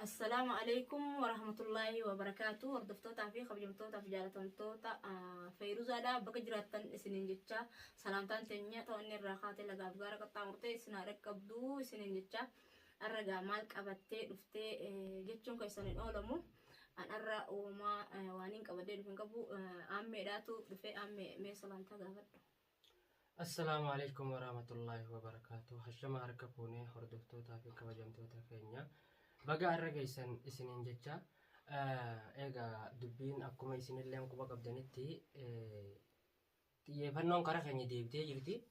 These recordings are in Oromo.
السلام عليكم ورحمة الله وبركاته. وردفتوتا في خبجمتوتا في جالتمتوتا فيروز هذا بقجرة سنين جتة سلامتان تنيا توني الرخات اللي قابقارة قطعمرتي سنارك قبدو سنين جتة الرجال مالك أبتة رفتة جتشون كيسان الأولمو أن الرا وما وانين كبدين في قبو أمي داتو رفة أمي مي سلامتا قابد. السلام عليكم ورحمة الله وبركاته. هشام هركبوني وردفتوتا في خبجمتوتا كينيا بقى الرجيسن إسنين جتة إيجا دبين أكو ما إسنين اللي أنكو بقى بدنتي يفنون كرخني ديبتي جرتي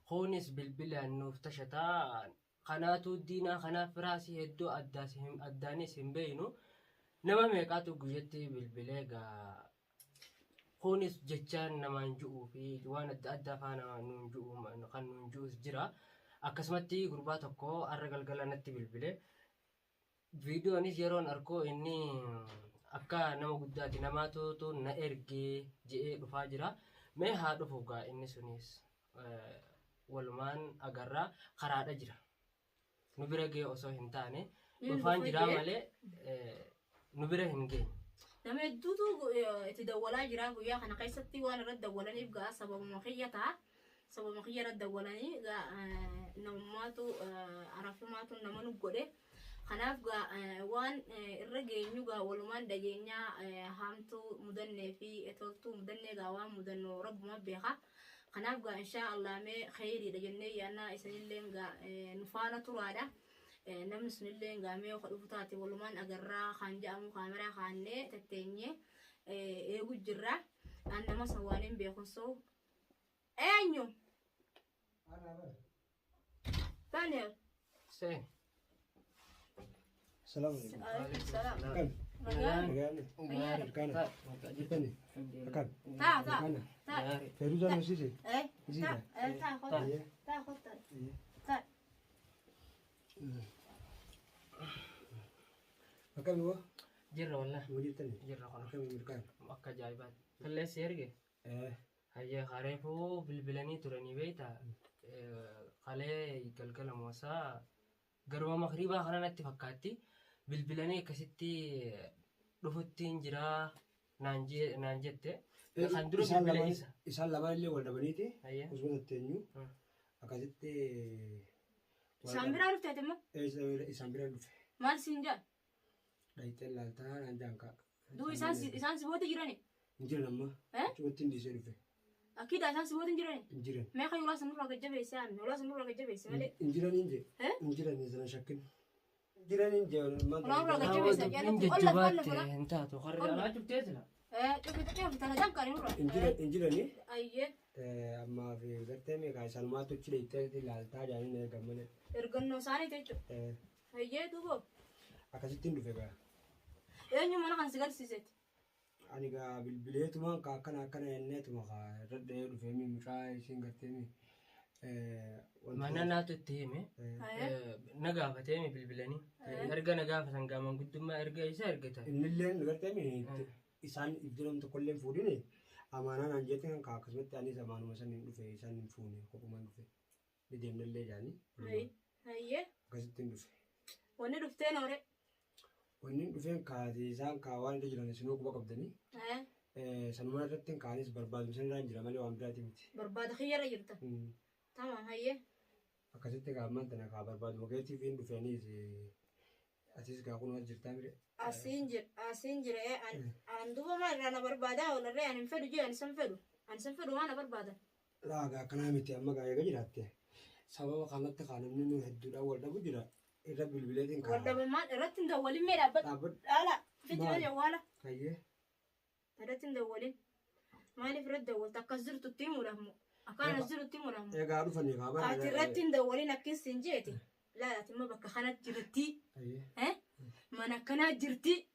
خونس بالبلا إنه افتشتا قناتو الدينا قناة فراسي هدو أداسهم أدانيسهم بينو نما ميقاتو جوجتي بالبلا خونس جتان نما نجو في جوان أدى فانا ننجو نقن ننجو جرا أكسمتي غرباتكو الرجال قلنتي بالبلا فيديو أنيس يرون أركو إني أكا نما قداتي نما تو نا إرجي جي رفاجرا ما هذا فوقا إني سونيس والمان أجرا خراد أجرا نبرة جي أصو هنتاني رفان جرا ماله نبرة هنجين نما يدوتو تدولا جرا ويا خنا قيستي وانا رد دولاني بقى سبب مخيتها سبب مخية رد دولاني جا نماتو عرفوا ماتو نما نقوله خناف جا وان الرجال نيجا ولمان دجينيا هامتو مدنة في اتولتو مدنة جوان مدنة رب ما بيها خناف جا إن شاء الله ما خيري دجيني أنا إسنيلين جا نفانا ترادا نمس نيلين جا ميو خلوفتاتي ولمان أجرا خانجا أمو كاميرا خانة تتنيه يوجد جرا أنا ما سوانين بيخصو أنيو ثانية سين السلام عليكم. عليكم السلام. كان. مجال. كان. جبتني. كان. تا. فيروز أنا سيسي. إيه. زينة. تا خد. تا خد. تا. مكان هو؟ جرا والله موجود تاني. جرا خلاص مكان من مكان. مكة جايبات خليه سيرجع هيا خريفو بالبلاني تراني بيتا خليه يقلقل موسى قروا مغربا خلنا نتفكاتي بالبلاني كستي رفتين جرا نانجت خندرو بالبلاني إسال لما اللي ولا بنيتي هيا وزمن التنيو أكادت سامبرا عرفت هتما؟ إسامبرا لوف مال سنجا دايتين لالتان عندك دو إسان سبوت جيراني نجرا لما شو تندي سيرفي أكيد إسان سبوت جيراني نجرا ما خي ولا سنور رجع بيسام ولا سنور رجع بيسام مالي نجرا نينجي نجرا نيزنا شكل نجرا نينجي ولا رجع بيسام يعني جبات انت تخرج انا جبتها كيف ترى جام كاري نور نجرا ني أيه أما في قرتني كايسان ما تشيل يتأتي لالتا جاني نعمله إرجعنا ساني تيجو هيه دوبو أكاسي تندو فيها يعني ما أنا كان سجل سيزت أنا كا بالبليت ما كنا النت ما كا رد يدو فيمي مشاي سينغرتني ما أنا تتهمه نجافة تهمي بالبلاني أرجع نجافة سنجامن قد ما أرجع يسارقتها إن اللي نقرتني إنسان يبدلهم تقولين فوديني أما أنا نجيتهم كا كسبت يعني زمان مثلا ندفع إنسان نفوني كوكو ندفع بدين اللي جاني هيه أكاسي تندو فيه وانا رفتين أوري wanni dhufeen kaati isaan kaawwan irra jiran isin oguba qabdanii sanuma irratti kaanis barbaadu isin irraan jira malee waan biraati miti. Barbaada khiyyara jirta. Tamam hayyee. Akkasitti gaamman tana kaa barbaadu makeetii fi dhufeenis asis gaa kun wal jirtaa mire. Asiin jira an duuba maal irraa na barbaadaa olarree an hin fedhu jee an san fedhu waan na barbaada. Laagaa akkanaa miti amma gaa eega jiraatte sababa kanatti kaa namni nu hedduudhaan wal dhabu jira. إذا بالبلادين كان. ولا بمان رتين دولين ميلا بد. لا فيديو جواله. أيه. رتين دولين. ما لي فرد دول تكسر تتيم ورهم. أكان نزر تتيم ورهم. إيه قالوا فني كابا. أتي رتين دولين أكيد سنجيتي. لا تما بك خانات جرتي. أيه. ما نكنا جرتي.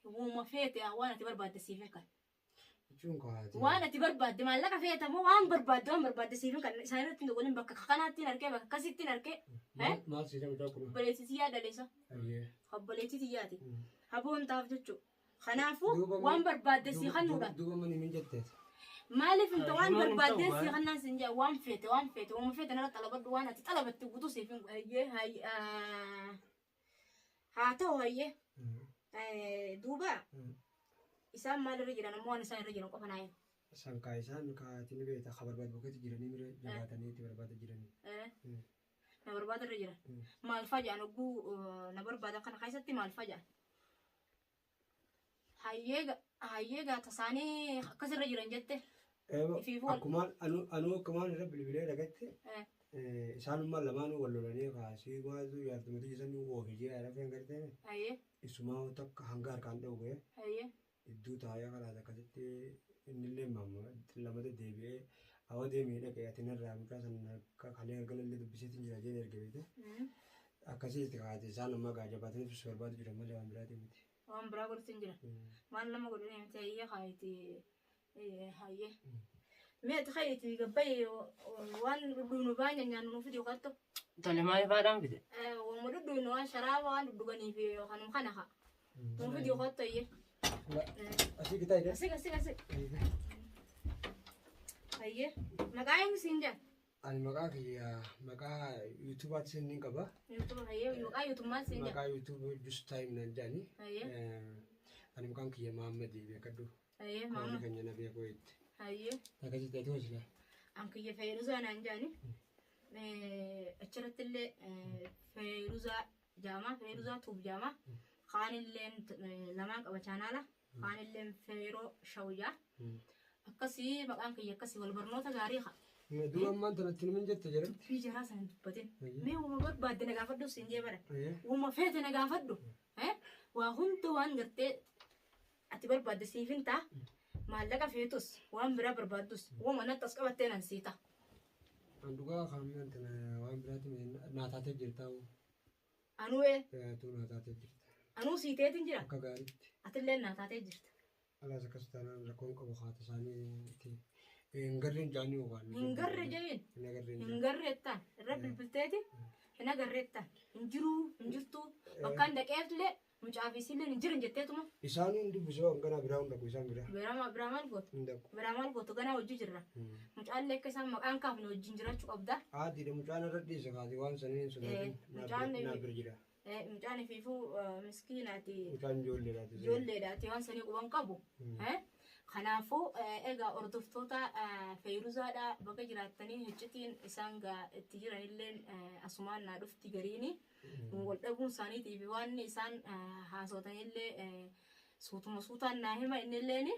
وما فيتي أوانا تبر بعد سيفك. وانا تبر بعد ما لك فيها تمو وان برباد سيفن كان سايرت تقولين بك خناتين اركي بك كاسيتين اركي ها ما سيجا متاكم بليتي سياده ليس ايه خبليتي تياتي هبو انت عرفتو خنافو وان برباد سي خنودا دوبا من جتت مالف انت وان برباد سي خنا سنجا وان فيت وما فيت انا طلبت وانا طلبت تقودو سيفن هي هاتو هي duuba isaan maalirra jiran ammoo waan isaan irra jiran qofa naayo. Sankaa isaan kaatiin beektaa ka barbaadu bakkeetti jiranii mira jabaatanii itti barbaada jiranii. Na barbaada irra jiran. Maal fajaan ogguu na barbaada kana keessatti maal fajaan. Hayyeega tasaanii akkasirra jiran jette. Akkumaan anuu akkumaan irra bilbilee dhagatte. Isaanummaa lamaanuu wal lolanii kaasii maatu yaadumatti jisan oofijee arafeen gartee. Isumaa takka hanga harkaan dhawee. Iddoo taa'ee kanaas akkasitti innillee lamata deebi'ee hawa deemee dhaqee ati narraa mucaa sana kalee galgallee dubbiseetiin jira jee erga beekte. Akkasitti kaate isaan ammaa gaajabaatanii tursi barbaadu jiran malee waan biraatii miti. Waan biraa godhutin jira. Maal nama godhanii miti hayyee haayiti hayyee. Meeti hayyiti gabbaye waan dhudhuunu baanya nyaannu nuuf fidii qatto. Tole maal faadhaan fide? Waan dhudhuunu waan sharaaba waan dhudhuganii fi kanum kana haa. Nuuf fidii qatto hayyee. Asii kita ide. Asik. Hayyee. Maqaa eenyusiin jaa? Ani maqaa kiyya maqaa yuutuubaatti siin qaba. Yuutuuba hayyee maqaa yuutuumaa siin jaa? Maqaa yuutuuba just time nan jaani. Hayyee. Ani maqaan kiyya Mahammadi beekadhu. Hayyee Mahammad. Kan jana beekoo itti. Hayyee. Akkasitti ati hojii. An kiyya Feeruzaa naan jaani. Achirratti illee Feeruzaa jaama Feeruzaa tuub jaama. Kaanilleen lamaan qaba chaanaala. Kaanilleen Feeroo Shawyaa. Akkasii maqaan kiyya akkasii wal barnoota gaarii haa. Dura ammaan tanatti nama jette jedhamti. Fi jaraa sana dubbatin. Mee uuma barbaadde na gaafadhu siin jee bara. Uuma feete na gaafadhu. Waa hunda waan gartee ati barbaadde siif hin ta'a. Maallaqa feetus waan biraa barbaaddus uuma natti as qabattee nan siita. Dhugaa kaamiyaan tana waan biraati naataatee jirtaa. Anuwee. Tuu naataatee jirta. Anuu siiteetiin jira. Akka gaariitti. Atillee naataatee jirta. Alaas akkas taanaan rakkoon qabu haata isaanii hingarreen jaanii waan. Hingarre jeen. Hingarreettaan irra bilbilteeti. Hin agarreettaan. Hinjiruu hinjirtuu bakkaan dhaqeefillee mucaa fi isillee hin jiran jetteetuma. Isaan hundi busoo ganaa biraa hundaku isaan biraa. Biraa maal gootu? Biraa maal gootu ganaa hojii jirra. Mucaallee akka isaan maqaan kaafne wajjin jiraachuu qabda. Haatiidha mucaan irra dhiisa kaati waan saniin sunaatiin naa bira jira. Mucaan fiifuu miskiinaati. Mucaan ijoolleedhaati. Ijoolleedhaati waan sanii quban qabu. Kanaafuu egaa hordoftoota Feeruzaadhaa bakka jiraattanii hojjetiin isaan itti jiranillee asumaan naa dhufti gariini. Wal dhabuun isaaniitiif waan isaan haasotanillee suutuma suutaan naa hima innilleen.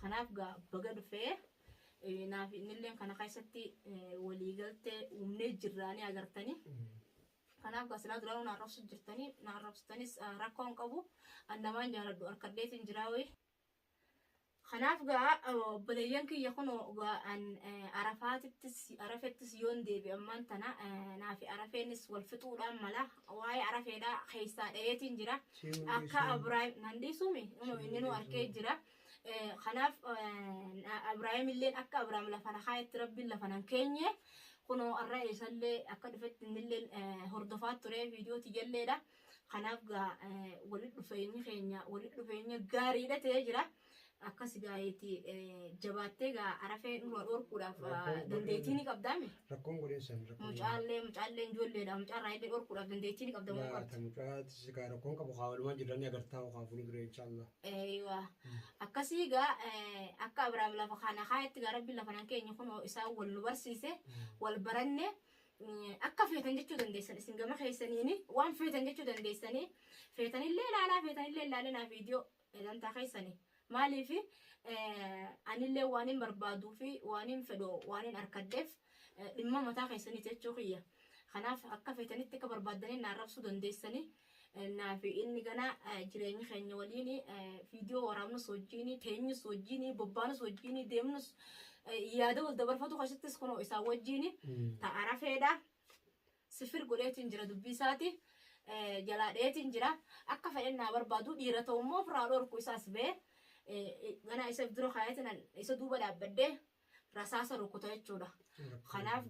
Kanaaf baga dhufee naaf innilleen kana keessatti waliigaltee uumnee jirraanii agartanii. Kanaaf gasilaa duraan naarrabsu jirtanii naarrabsutanis rakkoon qabu annamaan jaaladhu harkadheetiin jiraawee. Kanaaf obboleeyyan kiyya kun arafettis yoon deebi ammaan tana naafi arafeenis wal fixuudhaan mala waa'ee arafeedhaa keessaa dhayeetiin jira. Akka Abiraayim nandiisumi inni nu arkee jira. Kanaaf Abiraayim illee akka Abiraayim lafa nakaayetti rabbiin lafa nan keenye. Kunoo arraa eessallee akka dhufetti innillee hordofaa ture viidiyooti jalleedha. Kanaaf walitti dhufeenya gaariidha ta'ee jira. Akkas gaa'eeti jabaattee arafee dhuma dhorkuudhaaf dandeettii ni qabdaame. Rakkoon godheessan. Mucaallee ijoolleedha. Mucaarraa illee dhorkuudhaaf dandeettii ni qabda. Mucaatis rakkoon qabu haawalumaan jiranii agartaa haa fuulduree inshaallah. Akkasii akka Abiraam lafa kana kaayetti rabbiin lafa nan keenya kun isaan wal nu barsiise wal baranne akka feetan jechuu dandeessan isin gama keessaniini waan feetan jechuu dandeessanii feetanillee ilaalaa feetanillee ilaalinaa viidiyoo dantaa keessanii. Maaliif anillee waan hin barbaaduu fi waan hin fedhu waan hin arkaddeef dhimma mataa keessaniiti jechuu kiyya. Kanaaf akka feetanitti akka barbaaddanii naarrabsuu dandeessanii naafi inni gana jireenyi keenya waliin viidiyoo waraabnus wajjin teenyus wajjin bobbaanus wajjin deemnus yaada wal dabarfatu keessattis kunoo isaan wajjin ta'a rafeedha. Sifir godheetiin jira dubbii isaati. Jalaa dheetiin jira. Akka fedhannaa barbaadu dhiira ta'u immoo firaa dhorku isaas ba'e. Gana isa dura kaayatiin isa duuba dhaabbadde rasaasa rukuta jechuudha. Kanaaf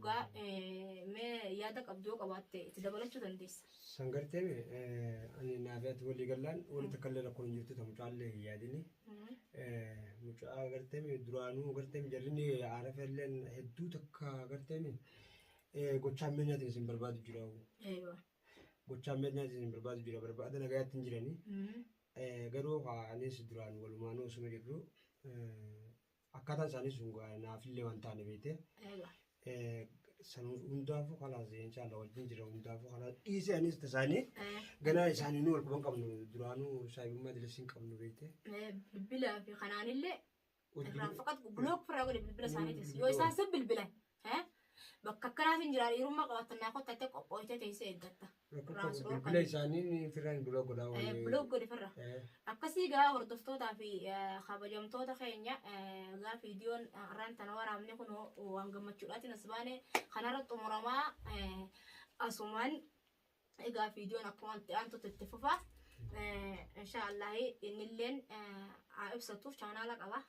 mee yaada qabduu qabaatte itti dabalachuu dandeessa. Sangartee ani naafiyaatti walii gallaan walitti kallee rakkoon hin jirtu ta'u caallee yaadini. Mucaa gartee duraanuu gartee jarrini arafelleen hedduu takka gartee gochaan meenyaatiin isin barbaadu jira. Gochaan meenyaatiin isin barbaadu jira barbaada nagayaatti hin jiranii. garuu anis duraan walumaanuu osuma jirru akkaataa isaanii sun naafillee waan taane beekte. San hundaafuu kalaas inshallah wajjin jira hundaafuu kalaas dhiisee anis tasaanii ganaa isaanii nu walquban qabnu duraanuu saayibummaa dilisiin qabnu beekte. Bilbilaa fi kanaanillee irraa faqat blook firraa godhe bilbila isaaniitis yoo isaan sin bilbilan bakka akkanaatiin jira dhiirummaa qabatannaa kottattee qophooytee teessee eeggatta. Bilbila isaanii firraan blook godhaa waliin. Blook godhe firra. Akkasii gaa hordoftootaa fi kabajamtoota keenya gaa viidiyoon irraan tana waraabne kun waan gammachuudhaatiin as baane kanarra xumuramaa asumaan egaa viidiyoon akkuma aantutti itti fufaa. Inshaallah innilleen ibsatuuf chaanaala qaba.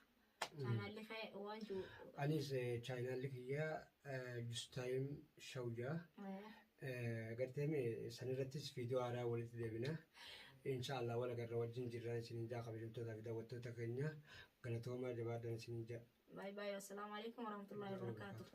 Chaanaalli kee waan jiru. Anis chaanaalli kiyyaa Justaayim Shawjaa. Garteeme sanirrattis viidiyoo haaraa walitti deebina. Inshaallah wal agarra wajjin jirran isin jaa kabajamtootaa fi daawwattoota keenya galatoomaa jabaadhaan isin jaa. Bye bye. Assalamu alaikum warahmatullahi wabarakatuh.